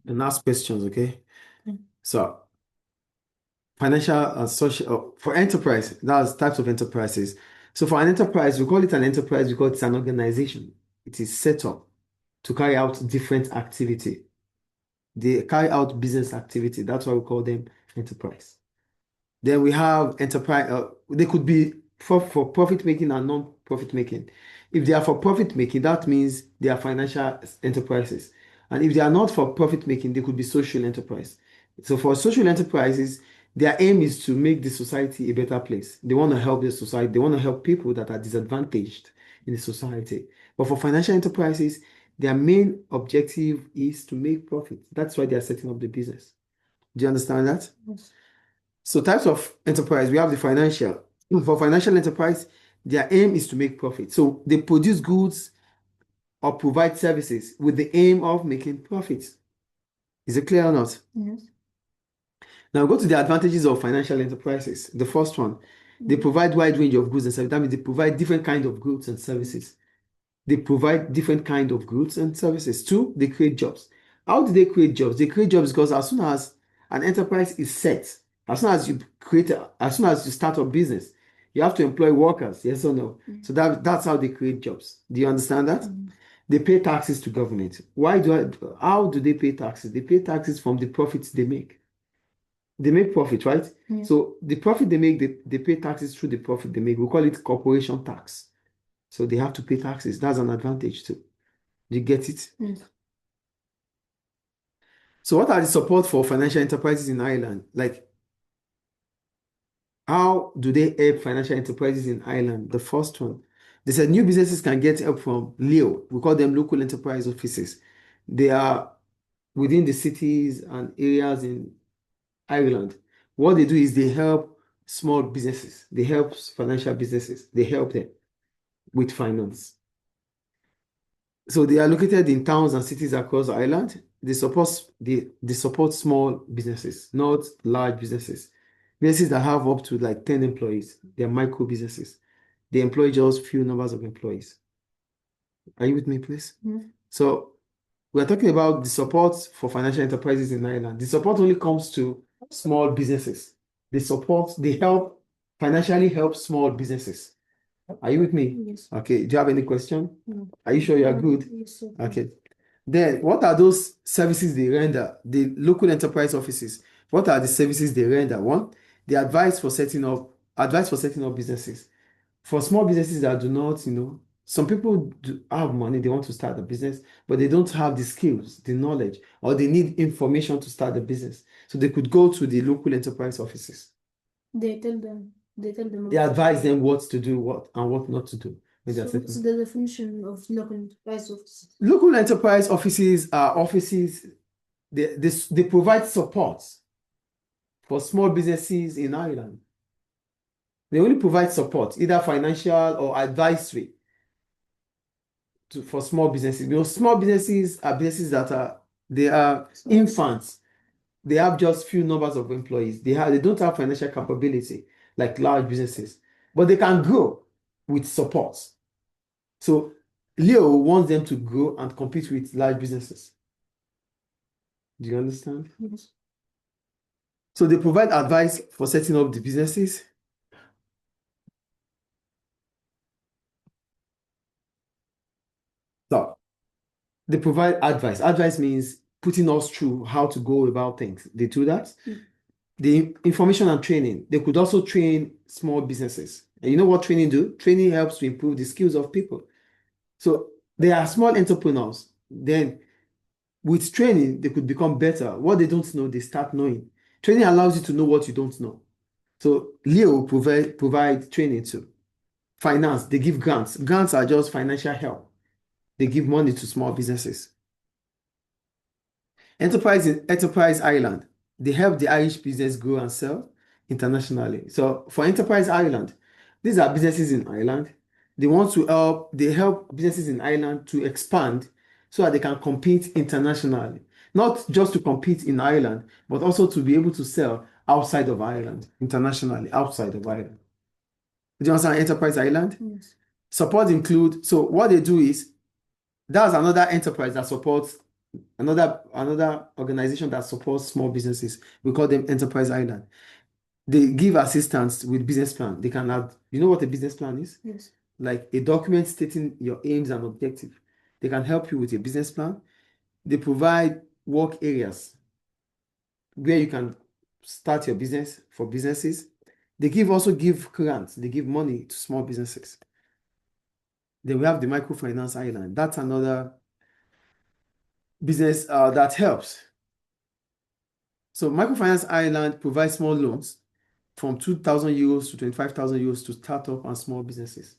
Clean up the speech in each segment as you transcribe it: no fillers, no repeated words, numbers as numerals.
and ask questions, okay? So financial and social for enterprise, that's types of enterprises. So for an enterprise, we call it an enterprise because it's an organization. It is set up to carry out different activity. They carry out business activity. That's why we call them enterprise. Then we have enterprise. They could be for profit making and non-profit making. If they are for profit making, that means they are financial enterprises. And if they are not for profit making, they could be social enterprise. So for social enterprises, their aim is to make the society a better place. They want to help the society. They want to help people that are disadvantaged in the society. But for financial enterprises, their main objective is to make profit. That's why they are setting up the business. Do you understand that? Yes. So types of enterprise, we have the financial. For financial enterprise, their aim is to make profit. So they produce goods or provide services with the aim of making profits. Is it clear or not? Yes. Now go to the advantages of financial enterprises. The first one, they provide wide range of goods and services. That means they provide different kind of goods and services. They provide different kind of goods and services. Two, they create jobs. How do they create jobs? They create jobs because as soon as an enterprise is set, as soon as as soon as you start a business, you have to employ workers, yes or no? So that's how they create jobs. Do you understand that? They pay taxes to government. How do they pay taxes? They pay taxes from the profits they make. They make profit, right? Yeah. So the profit they make, they pay taxes through the profit they make. We call it corporation tax. So they have to pay taxes. That's an advantage too. Do you get it? Yes. So what are the support for financial enterprises in Ireland? Like, how do they help financial enterprises in Ireland? The first one, they said new businesses can get help from LEO. We call them local enterprise offices. They are within the cities and areas in Ireland. What they do is they help small businesses. They help financial businesses. They help them with finance. So they are located in towns and cities across Ireland. They support small businesses, not large businesses. Businesses that have up to like 10 employees. They are micro businesses. They employ just few numbers of employees. Are you with me, please? Yes. So we're talking about the support for financial enterprises in Ireland. The support only comes to small businesses. They help financially help small businesses. Are you with me? Yes. Okay. Do you have any question? No. Are you sure you are good? Yes, sir. Okay. Then what are those services they render? The local enterprise offices. What are the services they render? One, the advice for setting up businesses. For small businesses that do not, some people do have money, they want to start a business, but they don't have the skills, the knowledge, or they need information to start the business. So they could go to the local enterprise offices. They tell them. They advise them what to do, what not to do. So what's the definition of local enterprise offices? Local enterprise offices are offices, they provide support for small businesses in Ireland. They only provide support, either financial or advisory for small businesses. Because small businesses are businesses they are infants. They have just few numbers of employees. They don't have financial capability like large businesses, but they can grow with support. So Leo wants them to grow and compete with large businesses. Do you understand? Yes. So they provide advice for setting up the businesses. So they provide advice. Advice means putting us through how to go about things. They do that. The information and training. They could also train small businesses. And you know what training do? Training helps to improve the skills of people. So they are small entrepreneurs. Then with training, they could become better. What they don't know, they start knowing. Training allows you to know what you don't know. So Leo provide training too. Finance, they give grants. Grants are just financial help. They give money to small businesses. Enterprise Ireland, they help the Irish business grow and sell internationally. So for Enterprise Ireland, these are businesses in Ireland. They help businesses in Ireland to expand so that they can compete internationally. Not just to compete in Ireland, but also to be able to sell outside of Ireland, internationally, outside of Ireland. Do you understand Enterprise Ireland? Yes. Support include, so what they do is, that's another enterprise that supports another organization that supports small businesses. We call them Enterprise Island. They give assistance with business plan. They can add, you know what a business plan is? Yes. Like a document stating your aims and objective. They can help you with a business plan. They provide work areas where you can start your business for businesses. They also give grants. They give money to small businesses. Then we have the Microfinance Island. That's another business that helps. So Microfinance Island provides small loans from 2,000 euros to 25,000 euros to startup and small businesses.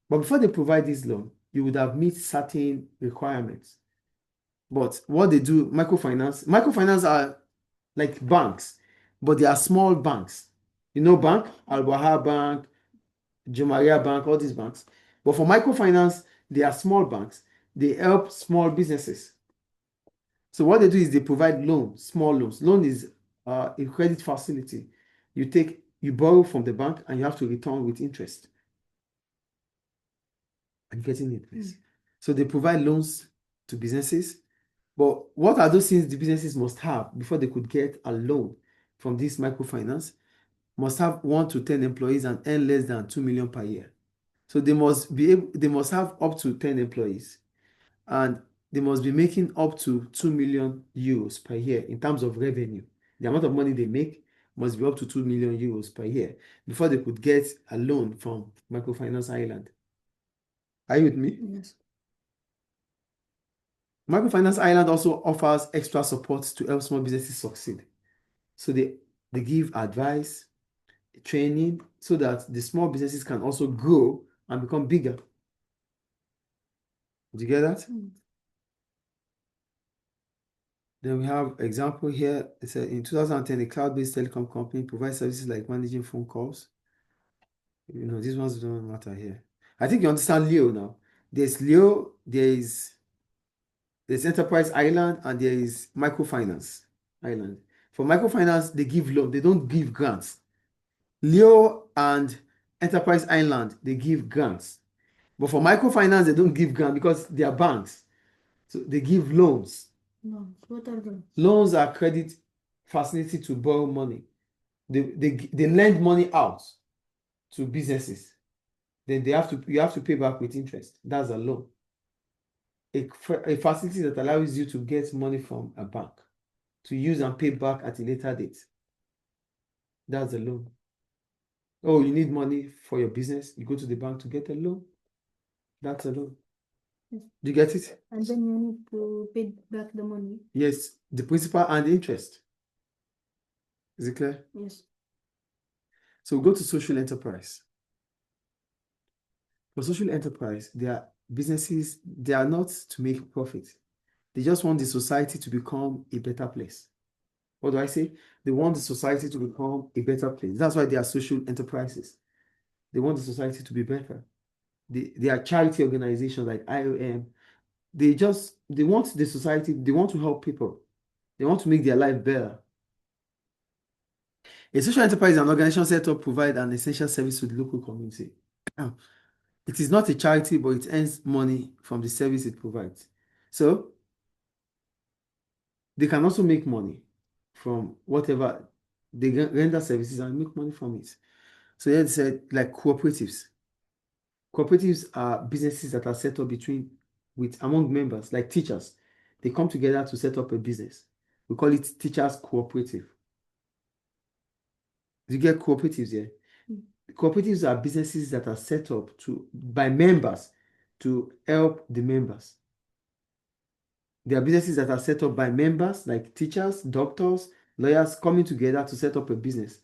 But before they provide this loan, you would have met certain requirements. But what they do, microfinance are like banks, but they are small banks. You know, bank, Al-Wahab Bank, Jumaria Bank, all these banks. But for microfinance, they are small banks. They help small businesses. So what they do is they provide loans, small loans. Loan is a credit facility. You borrow from the bank and you have to return with interest. I'm getting it, please. So they provide loans to businesses. But what are those things the businesses must have before they could get a loan from this microfinance? Must have 1 to 10 employees and earn less than 2 million per year. So they must have up to 10 employees and they must be making up to 2 million euros per year in terms of revenue. The amount of money they make must be up to 2 million euros per year before they could get a loan from Microfinance Island. Are you with me? Yes. Microfinance Island also offers extra support to help small businesses succeed. So they give advice, training, so that the small businesses can also grow and become bigger. Do you get that? Then we have example here. It said in 2010, a cloud-based telecom company provides services like managing phone calls. You know, these ones don't matter here. I think you understand Leo now. There's Leo, there's Enterprise Island, and there is Microfinance Island. For Microfinance, they give loan, they don't give grants. Leo and Enterprise Island, they give grants. But for Microfinance, they don't give grants because they are banks. So they give loans. No, what are those? Loans are credit facility to borrow money. They lend money out to businesses. Then you have to pay back with interest. That's a loan. A facility that allows you to get money from a bank to use and pay back at a later date. That's a loan. Oh, you need money for your business, you go to the bank to get a loan. That's a loan. Yes. Do you get it? And then you need to pay back the money. Yes, the principal and the interest. Is it clear? Yes. So we go to social enterprise. For social enterprise, their businesses, they are not to make profit. They just want the society to become a better place. What do I say? They want the society to become a better place. That's why they are social enterprises. They want the society to be better. They are charity organizations like IOM. They want the society, they want to help people. They want to make their life better. A social enterprise is an organization set up to provide an essential service to the local community. It is not a charity, but it earns money from the service it provides. So they can also make money from whatever they render services and make money from it. So here they said like cooperatives. Cooperatives are businesses that are set up among members, like teachers. They come together to set up a business. We call it teachers cooperative. You get cooperatives here? Cooperatives are businesses that are set up by members to help the members. They are businesses that are set up by members like teachers, doctors, lawyers coming together to set up a business.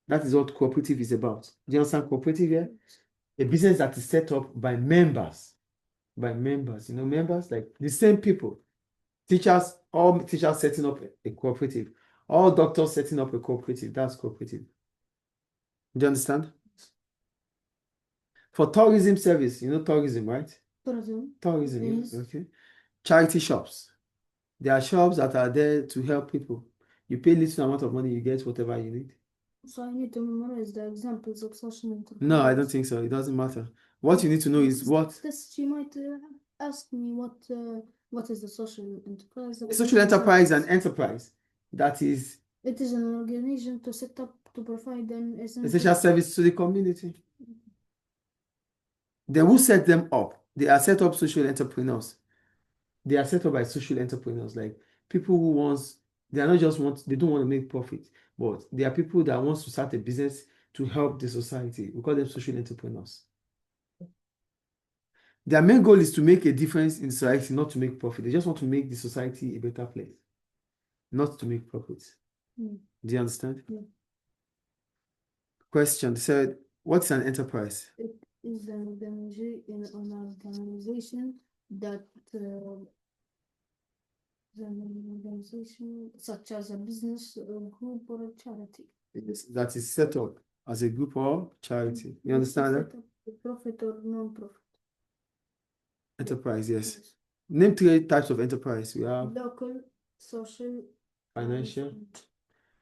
That is what cooperative is about. Do you understand cooperative here? A business that is set up by members. By members, members like the same people. Teachers, all teachers setting up a cooperative. All doctors setting up a cooperative. That's cooperative. Do you understand? For tourism service, tourism, right? Tourism, Yes. okay. Charity shops. There are shops that are there to help people. You pay little amount of money, you get whatever you need. So I need to memorize the examples of social enterprise. No, I don't think so. It doesn't matter. What you need to know is what. Because she might ask me what What is the social enterprise? A social enterprise is an enterprise that is It is an organization to set up to provide an essential service to the community. Then who set them up? They are set up social entrepreneurs. They are set up by social entrepreneurs, like people who wants, they are not just they don't want to make profit, but they are people that wants to start a business to help the society. We call them social entrepreneurs. Their main goal is to make a difference in society, not to make profit. They just want to make the society a better place, not to make profits. Mm. Do you understand? Yeah. Question. They said, what is an enterprise? It is an organization that an organization such as a business, a group, or a charity. Yes, that is set up as a group or charity. You understand that? Profit or non-profit. Enterprise, yes. Name 3 types of enterprise. We have local, social, financial.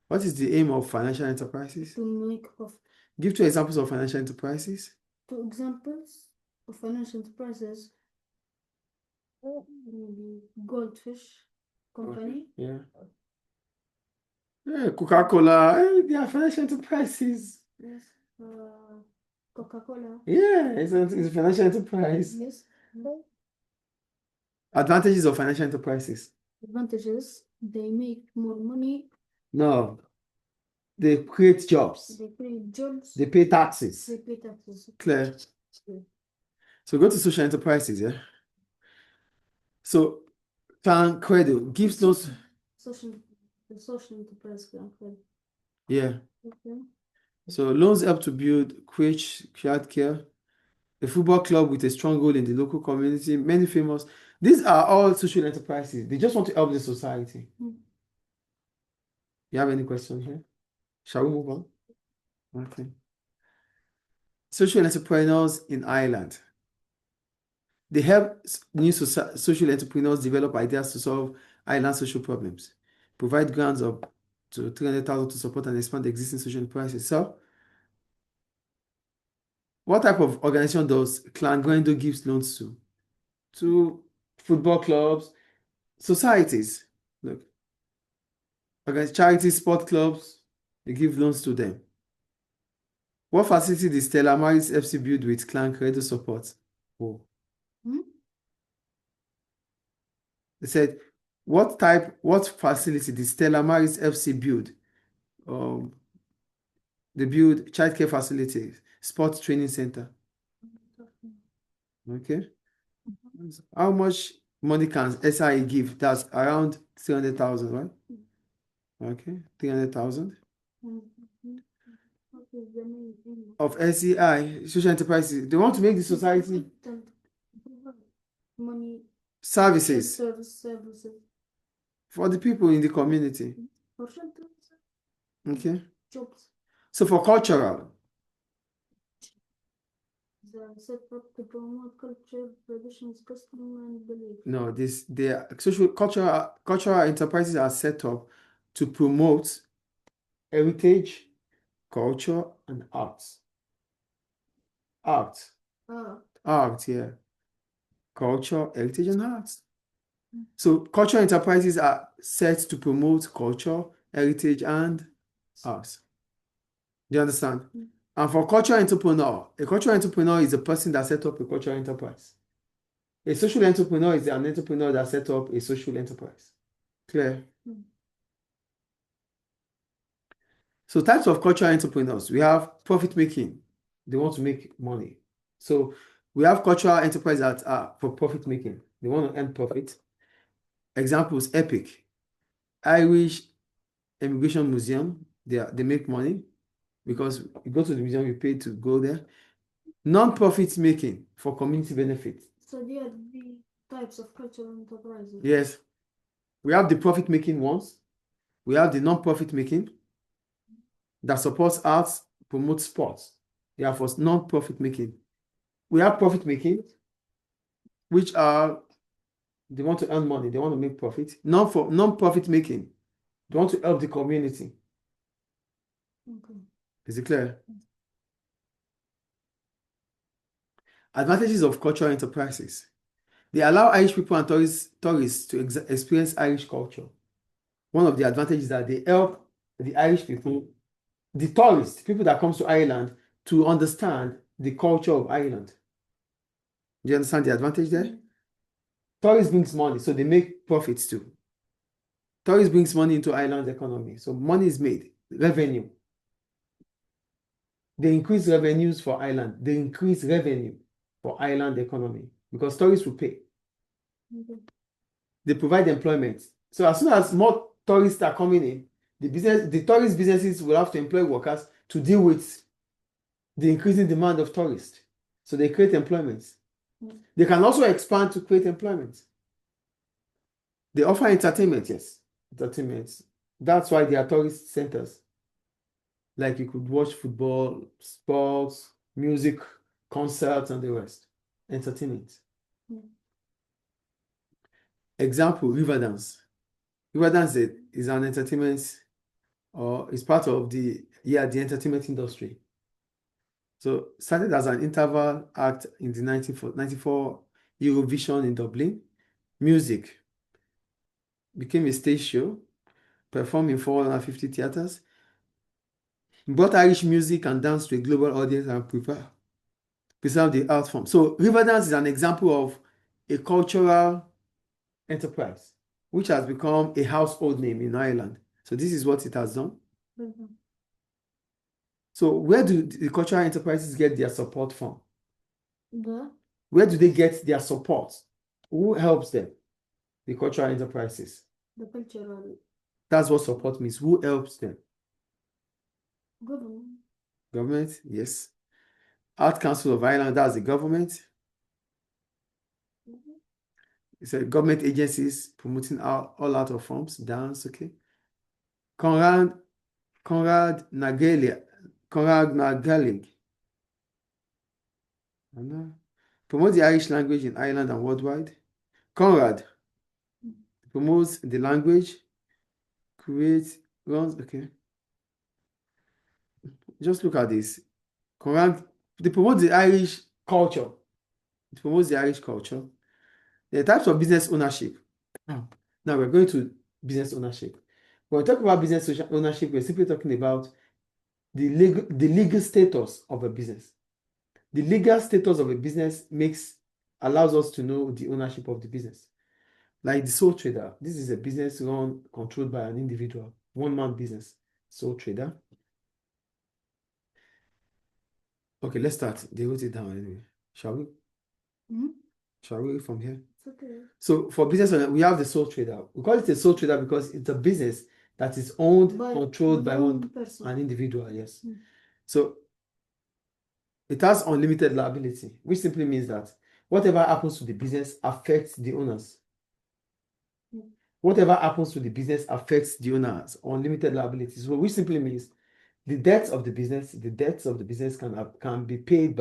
What is the aim of financial enterprises? To make profit. Give 2 examples of financial enterprises. 2 examples of financial enterprises. Maybe Goldfish Company. Yeah. Yeah, Coca-Cola, they are financial enterprises. Yes. Coca-Cola. Yeah, it's a financial enterprise. Yes. Advantages of financial enterprises. Advantages, they make more money. No. They create jobs. They create jobs. They pay taxes. They pay taxes. Clear. Yeah. So go to social enterprises, yeah. So Tancredo gives those. The social enterprise Tancredo. Yeah. Okay. So loans help to build creche, childcare, a football club with a strong role in the local community, many famous. These are all social enterprises. They just want to help the society. You have any question here? Shall we move on? Okay. Social entrepreneurs in Ireland. They help new social entrepreneurs develop ideas to solve Ireland social problems, provide grants up to 300,000 to support and expand existing social enterprises. So, what type of organization does Clan Grando gives loans to? To football clubs, societies. Look, charities, sport clubs, they give loans to them. What facility did Stella Maris FC build with Clan Credo support? Oh. They said, what facility did Stella Maris FC build? They build childcare facilities, sports training center. Okay. How much money can SIE give? That's around 300,000, right? Okay, 300,000. Of SEI, social enterprises. They want to make the society money services services for the people in the community. Okay. Jobs. So for cultural, set up to promote culture, traditions, custom, and belief. no, their social cultural enterprises are set up to promote heritage, culture, and arts. Art, yeah. Culture, heritage, and arts. So cultural enterprises are set to promote culture, heritage, and arts. Do you understand? And for cultural entrepreneur, a cultural entrepreneur is a person that set up a cultural enterprise. A social entrepreneur is an entrepreneur that set up a social enterprise. Clear? So types of cultural entrepreneurs. We have profit making. They want to make money. So we have cultural enterprises that are for profit making. They want to earn profit. Examples, Epic, Irish Immigration Museum. They make money because you go to the museum, you pay to go there. Non-profit making for community benefit. So there are the types of cultural enterprises. Yes. We have the profit making ones. We have the non-profit making that supports arts, promotes sports. They are for non-profit making. We have profit making, which are they want to earn money, they want to make profit. Non-profit making, they want to help the community. Okay. Is it clear? Advantages of cultural enterprises. They allow Irish people and tourists to experience Irish culture. One of the advantages is that they help the Irish people, the tourists, people that comes to Ireland, to understand the culture of Ireland. Do you understand the advantage there? Tourists brings money, so they make profits too. Tourists brings money into Ireland's economy, so money is made, revenue. They increase revenues for Ireland. They increase revenue for Ireland economy because tourists will pay. They provide employment. So as soon as more tourists are coming in, the tourist businesses will have to employ workers to deal with the increasing demand of tourists. So they create employment. They can also expand to create employment. They offer entertainment, yes. Entertainment. That's why they are tourist centers. Like you could watch football, sports, music, concerts, and the rest. Entertainment. Example, Riverdance. Riverdance is an entertainment, or is part of the entertainment industry. So started as an interval act in the 1994 Eurovision in Dublin. Music became a stage show, performed in 450 theaters, brought Irish music and dance to a global audience and preserve the art form. So Riverdance is an example of a cultural enterprise which has become a household name in Ireland. So this is what it has done. So where do the cultural enterprises get their support from? Where do they get their support? Who helps them? The cultural enterprises. The cultural That's what support means. Who helps them? government. Government, yes. Art Council of Ireland, that's the government. It's a government agencies promoting all art of forms, dance, okay. Conrad Nagalig. Promote the Irish language in Ireland and worldwide. Conrad promotes the language, runs, okay. Just look at this. Conrad, they promote the Irish culture. It promotes the Irish culture. The types of business ownership. Now we're going to business ownership. When we talk about business ownership, we're simply talking about the legal status of a business. The legal status of a business allows us to know the ownership of the business. Like the sole trader. This is a business controlled by an individual, one-man business, sole trader. Okay, let's start. They wrote it down anyway. Shall we? Shall we from here? Okay. So for business owner, we have the sole trader. We call it a sole trader because it's a business that is owned, controlled by one person. an individual, yes. So it has unlimited liability, which simply means that whatever happens to the business affects the owners. Whatever happens to the business affects the owners, unlimited liability. So which simply means the debts of the business can be paid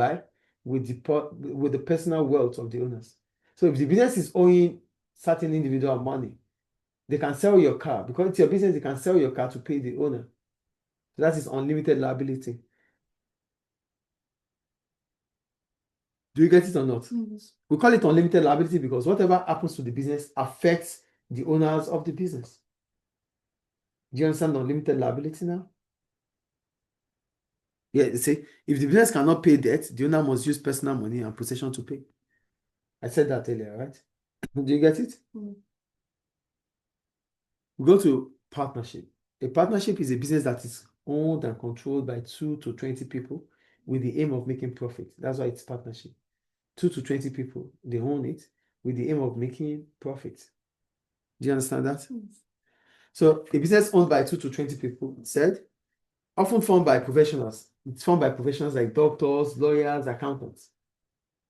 with the personal wealth of the owners. So if the business is owing certain individual money, they can sell your car. Because it's your business, they can sell your car to pay the owner. So that is unlimited liability. Do you get it or not? We call it unlimited liability because whatever happens to the business affects the owners of the business. Do you understand unlimited liability now? Yeah, see, if the business cannot pay debt, the owner must use personal money and possession to pay. I said that earlier, right? Do you get it? We go to partnership. A partnership is a business that is owned and controlled by 2 to 20 people with the aim of making profit. That's why it's partnership. 2 to 20 people, they own it with the aim of making profit. Do you understand that? So a business owned by 2 to 20 people, often formed by professionals. It's formed by professionals like doctors, lawyers, accountants.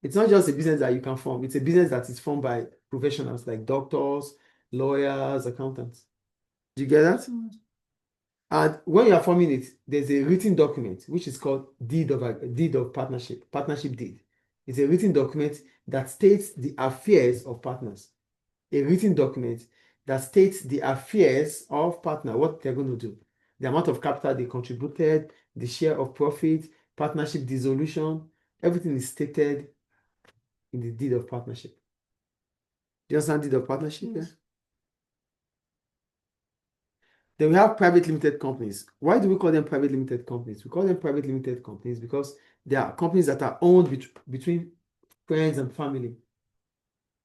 It's not just a business that you can form. It's a business that is formed by professionals like doctors, lawyers, accountants. Do you get that? And when you are forming it, there's a written document which is called deed of partnership deed. It's a written document that states the affairs of partners. A written document that states the affairs of partner, what they're going to do, the amount of capital they contributed, the share of profit, partnership dissolution, everything is stated in the deed of partnership. Do you understand deed of partnership? Yes. Yeah? Then we have private limited companies. Why do we call them private limited companies? We call them private limited companies because they are companies that are owned between friends and family.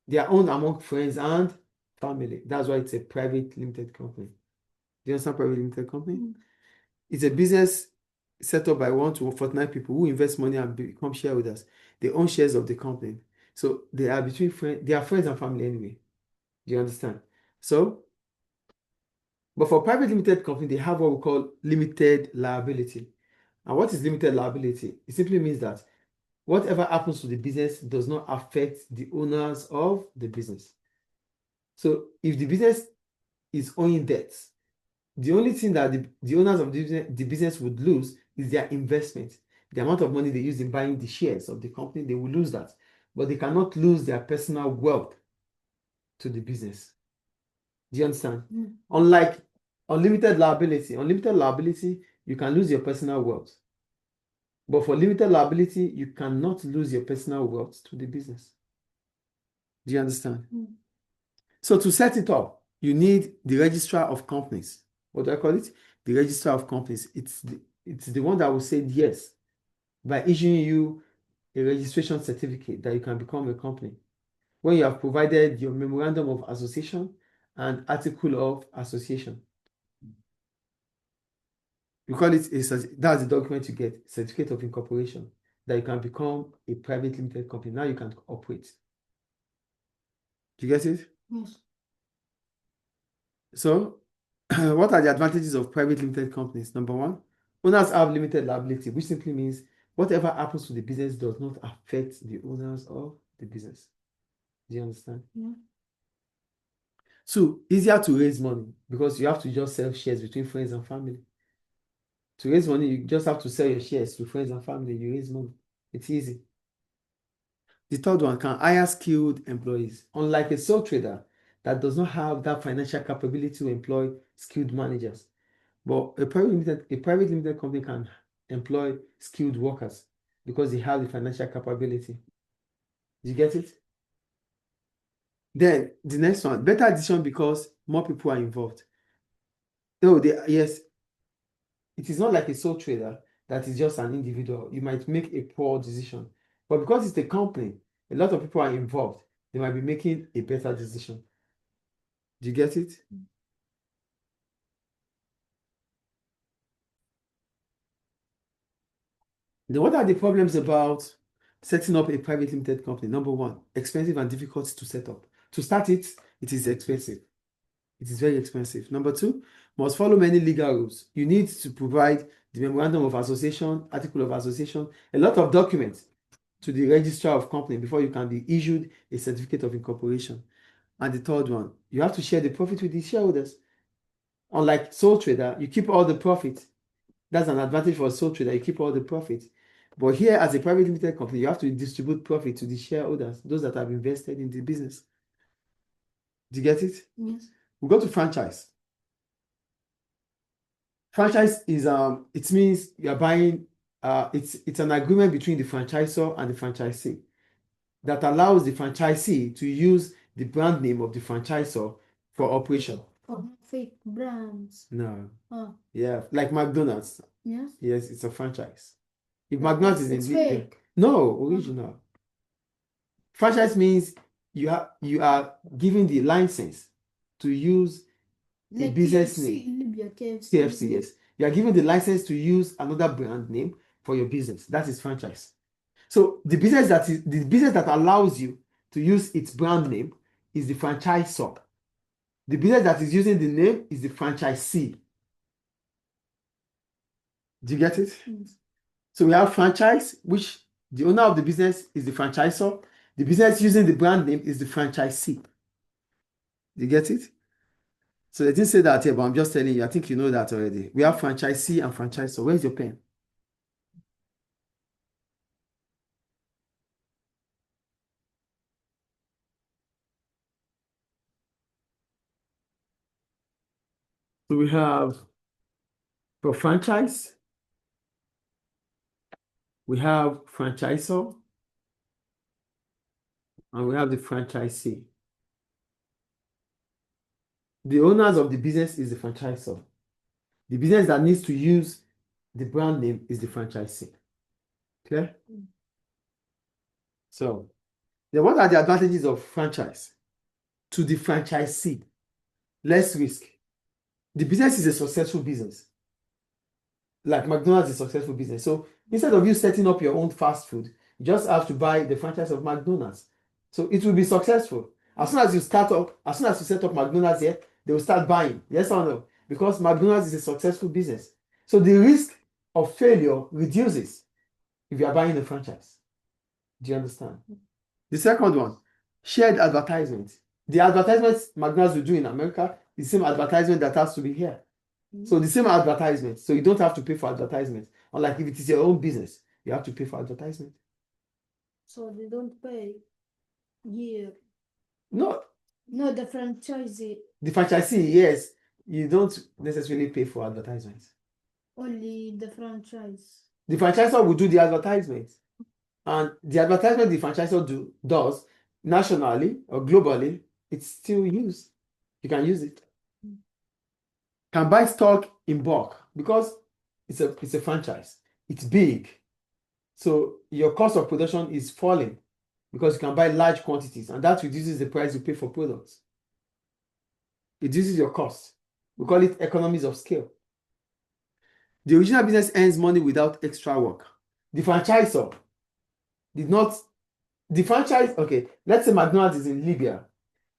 They are owned among friends and family. That's why it's a private limited company. Do you understand private limited company? Mm. It's a business set up by 1 to 49 people who invest money and become shareholders. They own shares of the company. So they are between friends, they are friends and family anyway. Do you understand? So, but for private limited company, they have what we call limited liability. And what is limited liability? It simply means that whatever happens to the business does not affect the owners of the business. So if the business is owing debts, the only thing that the owners of the business would lose is their investment. The amount of money they use in buying the shares of the company, they will lose that. But they cannot lose their personal wealth to the business. Do you understand? Mm. Unlike unlimited liability, you can lose your personal wealth. But for limited liability, you cannot lose your personal wealth to the business. Do you understand? Mm. So to set it up, you need the registrar of companies. What do I call it? The registrar of companies. It's the one that will say yes by issuing you a registration certificate that you can become a company. When you have provided your memorandum of association and article of association. We call it that's the document you get, certificate of incorporation, that you can become a private limited company. Now you can operate. Do you get it? Yes. So, what are the advantages of private limited companies? Number one, owners have limited liability, which simply means whatever happens to the business does not affect the owners of the business. Do you understand? Yeah. Two, easier to raise money because you have to just sell shares between friends and family. To raise money, you just have to sell your shares to friends and family. You raise money. It's easy. The third one, can hire skilled employees. Unlike a sole trader that does not have that financial capability to employ skilled managers. But a private limited company can employ skilled workers because they have the financial capability. Do you get it? Then the next one, better decision because more people are involved. No, yes, it is not like a sole trader that is just an individual. You might make a poor decision, but because it's a company, a lot of people are involved. They might be making a better decision. Do you get it? Then what are the problems about setting up a private limited company? Number one, expensive and difficult to set up. To start it, it is expensive. It is very expensive. Number two, must follow many legal rules. You need to provide the memorandum of association, article of association, a lot of documents to the registrar of company before you can be issued a certificate of incorporation. And the third one, you have to share the profit with the shareholders. Unlike sole trader, you keep all the profit. That's an advantage for a sole trader. You keep all the profit. But here, as a private limited company, you have to distribute profit to the shareholders, those that have invested in the business. Do you get it? Yes. We go to franchise. Franchise is it means you're buying it's an agreement between the franchisor and the franchisee that allows the franchisee to use the brand name of the franchisor for operation. For fake brands. No. Oh. Yeah, like McDonald's. Yes. Yes, it's a franchise. If Like McDonald's is it's in fake. no, original. Franchise means you are given the license to use a Like business KFC, name. Libya, KFC. KFC, yes. You are given the license to use another brand name for your business. That is franchise. So the business that allows you to use its brand name is the franchisor. The business that is using the name is the franchisee. Do you get it? Yes. So we have franchise, which the owner of the business is the franchisor. The business using the brand name is the franchisee. Do you get it? So they didn't say that here, but I'm just telling you. I think you know that already. We have franchisee and franchisor. Where's your pen? So we have for franchise, we have franchisor, and we have the franchisee. The owners of the business is the franchisor. The business that needs to use the brand name is the franchisee. Clear? So, then what are the advantages of franchise? To the franchisee, less risk. The business is a successful business. Like McDonald's is a successful business. So instead of you setting up your own fast food, you just have to buy the franchise of McDonald's. So it will be successful. As soon as you set up McDonald's here, they will start buying. Yes or no? Because McDonald's is a successful business. So the risk of failure reduces if you are buying a franchise. Do you understand? The second one, shared advertisement. The advertisements McDonald's will do in America is the same advertisement that has to be here. So the same advertisement. So you don't have to pay for advertisement. Unlike if it is your own business, you have to pay for advertisement. So they don't pay here. No, No, the franchisee, the franchisee, yes, you don't necessarily pay for advertisement. only the franchise. The franchisor will do the advertisement. And the advertisement the franchisor does nationally or globally, it's still used. You can use it. Can buy stock in bulk because it's a franchise. It's big. So your cost of production is falling because you can buy large quantities, and that reduces the price you pay for products. It reduces your cost. We call it economies of scale. The original business earns money without extra work. The franchisor did not. The franchise, okay, let's say McDonald's is in Libya.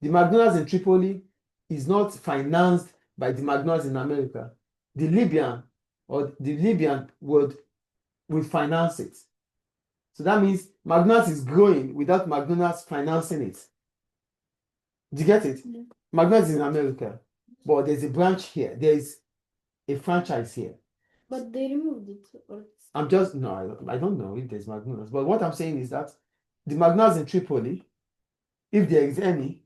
The McDonald's in Tripoli is not financed by the McDonald's in America. The Libyan would finance it. So that means McDonald's is growing without McDonald's financing it. Do you get it? Yeah. McDonald's is in America, but there's a branch here. There is a franchise here. But they removed it. I don't know if there's McDonald's, but what I'm saying is that the McDonald's in Tripoli, if there is any,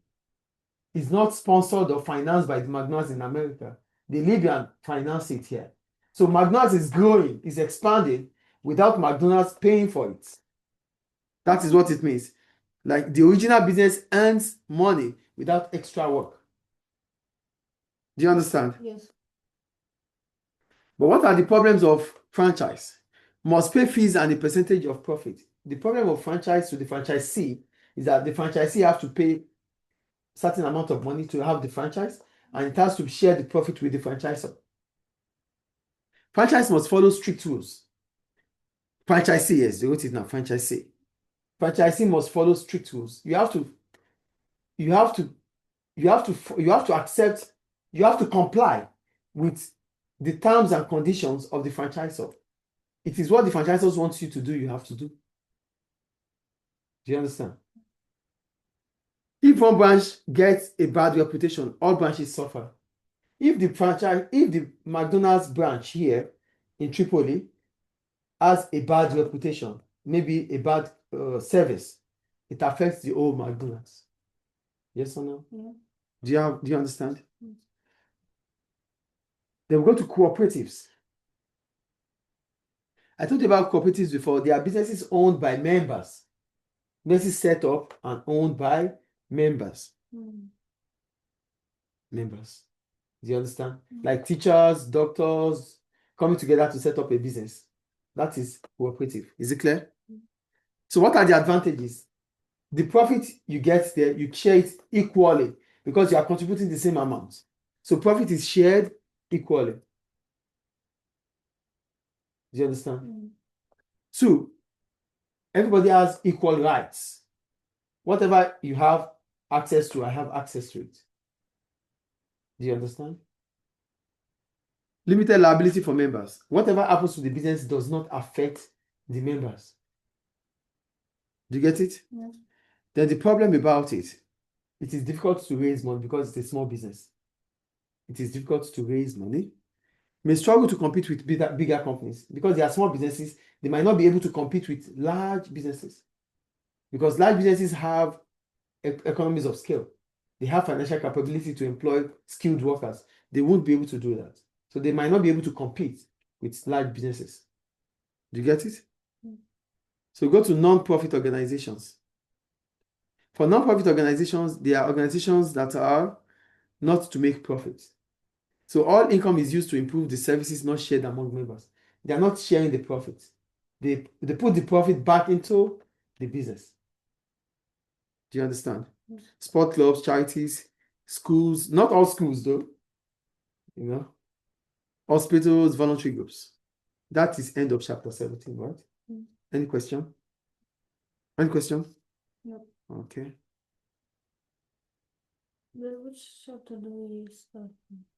is not sponsored or financed by the McDonald's in America. The Libyan finance it here. So McDonald's is growing, is expanding without McDonald's paying for it. That is what it means. Like the original business earns money without extra work. Do you understand? Yes. But what are the problems of franchise? Must pay fees and a percentage of profit. The problem of franchise to the franchisee is that the franchisee has to pay certain amount of money to have the franchise, and it has to share the profit with the franchisor. Franchise must follow strict rules. Franchisee, yes, they wrote it now, franchisee. Franchisee must follow strict rules. You have to comply with the terms and conditions of the franchisor. It is what the franchisors want you to do, you have to do. Do you understand? If one branch gets a bad reputation, all branches suffer. If the McDonald's branch here in Tripoli has a bad reputation, maybe a bad service, it affects the whole McDonald's. Yes or no? Yeah. Do you understand? Yes. Then we go to cooperatives. I told you about cooperatives before. They are businesses owned by members. Businesses set up and owned by members. Members. Do you understand? Like teachers, doctors coming together to set up a business. That is cooperative. Is it clear? So what are the advantages? The profit you get there, you share it equally because you are contributing the same amount. So profit is shared equally. Do you understand? 2, everybody has equal rights. Whatever you have access to, I have access to it. Do you understand? Limited liability for members. Whatever happens to the business does not affect the members. Do you get it? Yeah. Then the problem about it is difficult to raise money because it's a small business. It is difficult to raise money. May struggle to compete with bigger companies because they are small businesses. They might not be able to compete with large businesses because large businesses have economies of scale. They have financial capability to employ skilled workers. They won't be able to do that. So they might not be able to compete with large businesses. Do you get it? So go to non-profit organizations. For non-profit organizations, they are organizations that are not to make profits. So all income is used to improve the services not shared among members. They are not sharing the profits. They put the profit back into the business. Do you understand? Sport clubs, charities, schools, not all schools though, hospitals, voluntary groups. That is end of chapter 17, right? Any question? Any question? No. Okay. Which chapter do we start?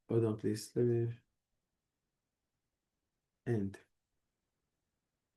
Hold on, please. Let me end.